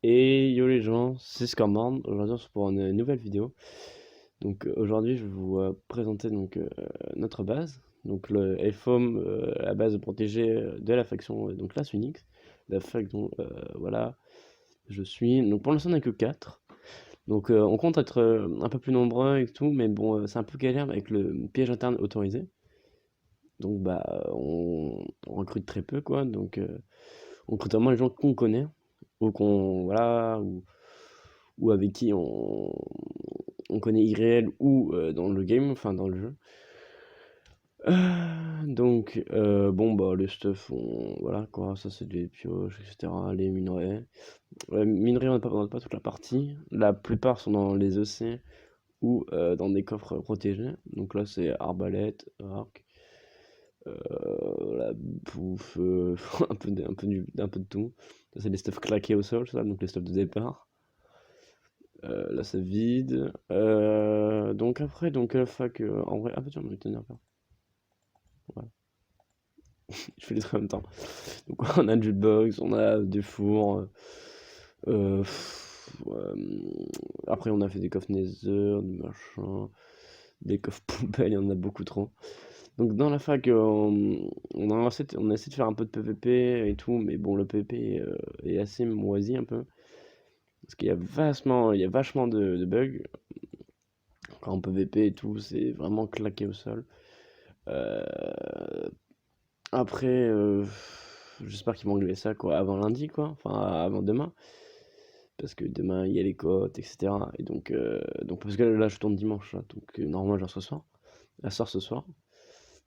Et yo les gens, c'est Scormand. Aujourd'hui on se retrouve pour une nouvelle vidéo. Donc aujourd'hui je vais vous présenter notre base. Donc le FOM, la base protégée de la faction donc la Unix. La fac dont voilà je suis. Donc pour l'instant on n'a que 4. Donc on compte être un peu plus nombreux et tout, mais bon c'est un peu galère avec le piège interne autorisé. Donc bah on recrute très peu quoi. Donc on recrute vraiment les gens qu'on connaît ou qu'on voilà ou avec qui on connaît IRL ou dans le game, enfin dans le jeu. Bon bah les stuff, voilà quoi, ça c'est des pioches, etc. Les minerais. Minerais on n'a pas toute la partie. La plupart sont dans les EC ou dans des coffres protégés. Donc là c'est arbalète, arc, la bouffe, un peu de tout. Ça c'est des stuff claqués au sol, ça, donc les stuff de départ. Là c'est vide. Donc après, fac, en vrai, ah bah tiens, on va tenir pas. Voilà. Je fais les trucs en même temps. Donc on a du jukebox, on a des fours. Après on a fait des coffres Nether, des machins, des coffres poubelles, il y en a beaucoup trop. Donc dans la fac, on a essayé de faire un peu de PVP et tout, mais bon le PVP est assez moisi un peu. Parce il y a vachement de bugs. Quand on PVP et tout, c'est vraiment claqué au sol. Euh, Après, j'espère qu'ils vont régler ça quoi, avant lundi, quoi. Enfin, avant demain. Parce que demain, il y a les cotes, etc. Et donc parce que là, je tourne dimanche, là, donc normalement, je reçois ce soir. Elle sort ce soir.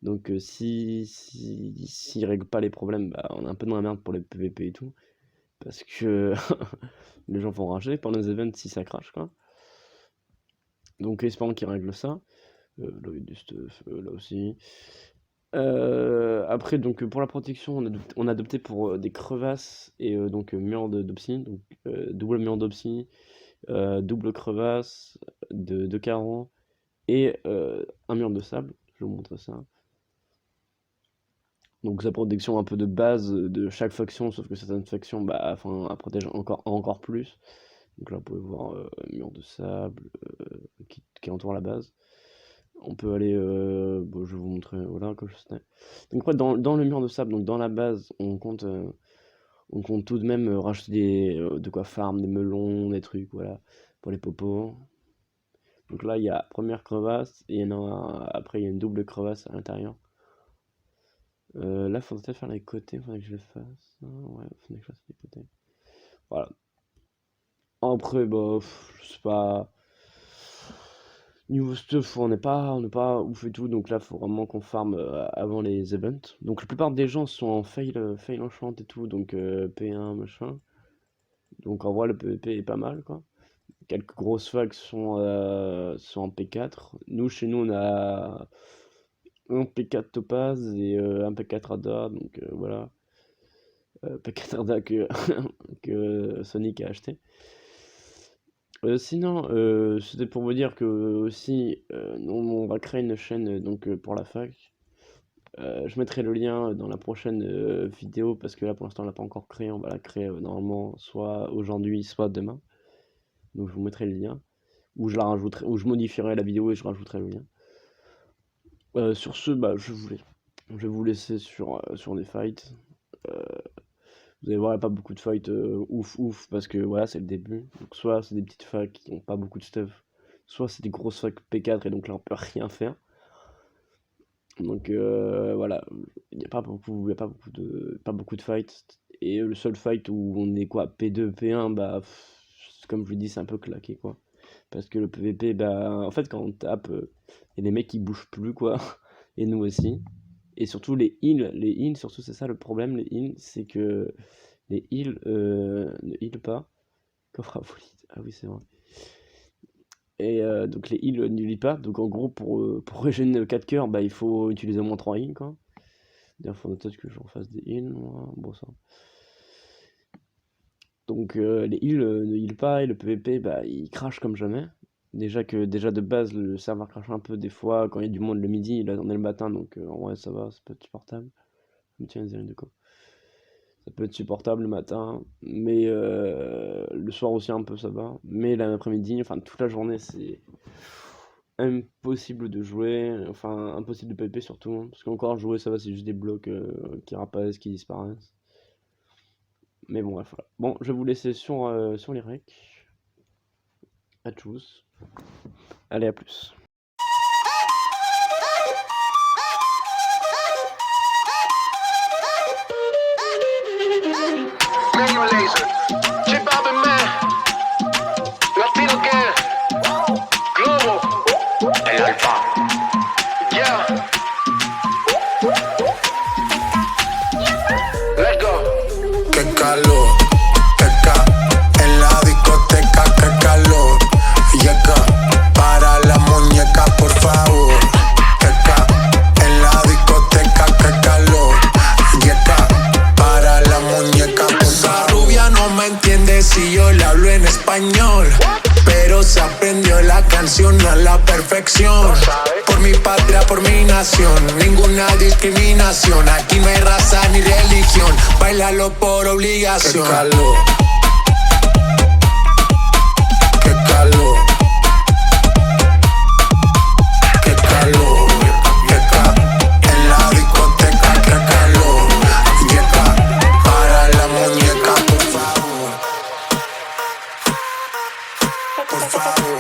Donc, s'ils règlent pas les problèmes, bah, on est un peu dans la merde pour les PVP et tout. Parce que les gens vont rager pendant les events si ça crache, quoi. Donc, espérons qu'ils règlent ça. Là, il y a du stuff, là aussi. Après, donc pour la protection, on a adopté pour des crevasses et mur d'opsie, donc double mur d'opsie, double crevasse de carreaux et un mur de sable. Je vais vous montrer ça. Donc sa protection un peu de base de chaque faction, sauf que certaines factions, bah, enfin, elles protègent encore plus. Donc là, vous pouvez voir mur de sable qui entoure la base. On peut aller, bon, je vais vous montrer, voilà, comme je sais. Donc après, dans le mur de sable, donc dans la base, on compte tout de même racheter de quoi farm, des melons, des trucs, voilà, pour les popos. Donc là, il y a première crevasse, et il y en a, après, il y a une double crevasse à l'intérieur. Là, il faudrait peut-être faire les côtés, faudrait que je le fasse. Ouais, faudrait que je fasse les côtés. Voilà. Après, bah, je sais pas. Niveau stuff, on n'est pas ouf et tout, donc là, faut vraiment qu'on farm avant les events. Donc la plupart des gens sont en fail enchant et tout, donc P1, machin. Donc en vrai, le PvP est pas mal, quoi. Quelques grosses facs sont en P4. Nous, chez nous, on a un P4 Topaz et un P4 Ada, donc voilà. P4 Ada que Sonic a acheté. Sinon, c'était pour vous dire que aussi, on va créer une chaîne pour la fac. Je mettrai le lien dans la prochaine vidéo parce que là pour l'instant on l'a pas encore créé. On va la créer normalement soit aujourd'hui, soit demain. Donc je vous mettrai le lien. Ou je la rajouterai, ou je modifierai la vidéo et je rajouterai le lien. Sur ce, bah, je vais vous laisser sur des fights. Euh, Vous allez voir, il n'y a pas beaucoup de fights ouf parce que voilà, c'est le début. Donc soit c'est des petites facs qui n'ont pas beaucoup de stuff, soit c'est des grosses facs P4 et donc là on peut rien faire. Donc voilà, il n'y a pas beaucoup, pas beaucoup de fights. Et le seul fight où on est quoi, P2, P1, bah comme je vous dis, c'est un peu claqué quoi. Parce que le PVP, bah en fait quand on tape, il y a des mecs qui bougent plus quoi. Et nous aussi. Et surtout les heals surtout c'est ça le problème, les heals, c'est que les heals ne heal pas. Coffre à folie. Ah oui, c'est vrai. Et donc les heals ne heal pas. Donc en gros, pour régénérer 4 cœurs, bah, il faut utiliser au moins 3 heals, quoi. D'ailleurs, il faudrait peut-être que j'en fasse des heals, moi. Bon, ça. Donc les heals ne heal pas et le PVP, bah, il crache comme jamais. Déjà de base, le serveur crache un peu des fois quand il y a du monde le midi. Là, on est le matin, donc en vrai, ça va, ça peut être supportable. Tiens, de quoi. Ça peut être supportable le matin, mais Le soir aussi un peu ça va, mais l'après-midi, enfin toute la journée, c'est impossible de jouer, enfin impossible de PvP surtout, hein, parce qu'encore jouer ça va, c'est juste des blocs qui rapaissent, qui disparaissent. Mais bon, bref, voilà. Bon, je vais vous laisser sur les recs. À tous. Allez, à plus. Medio Laser, J Balvin Man, Latino Gang, Globo, el Alfa, yeah, let's go. Qué calor, en la discoteca, qué calor. Yeca, para la muñeca, por favor. Yeca, en la discoteca, qué calor. Yeca, para la muñeca, por favor. Esa rubia no me entiende si yo le hablo en español, pero se aprendió la canción a la perfección. Por mi patria, por mi nación, ninguna discriminación. Aquí no hay raza ni religión, bailalo por obligación. Qué calor, qué calor, qué calor. Yeca, en la discoteca, qué calor. Yeca, para la muñeca, por favor. Por favor.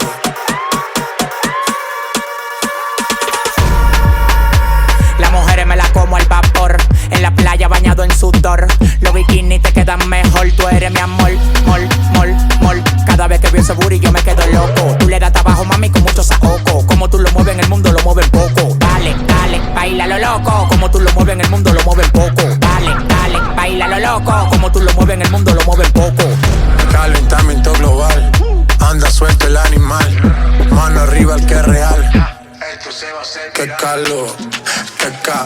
Las mujeres me las como al vapor, en la playa bañado en sudor. Los bikinis te quedan mejor, tú eres mi amor, mol, mol, mol. Cada vez que veo ese booty yo me quedo loco. Tú le das trabajo, mami, con mucho saoco. Como tú lo mueves en el mundo, lo mueven poco. Dale, dale, baila lo loco. Como tú lo mueves en el mundo, lo mueven poco. Dale, dale, baila lo loco. Como tú lo mueves en el mundo, lo mueven poco. Calentamiento global, anda suelto el animal. Mano arriba el que es real. Qué calor, yeca,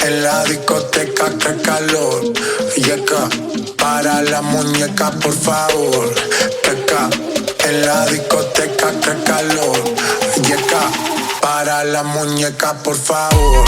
en la discoteca, qué calor. Yeca, para la muñeca, por favor. Yeca, en la discoteca, qué calor. Yeca, para la muñeca, por favor.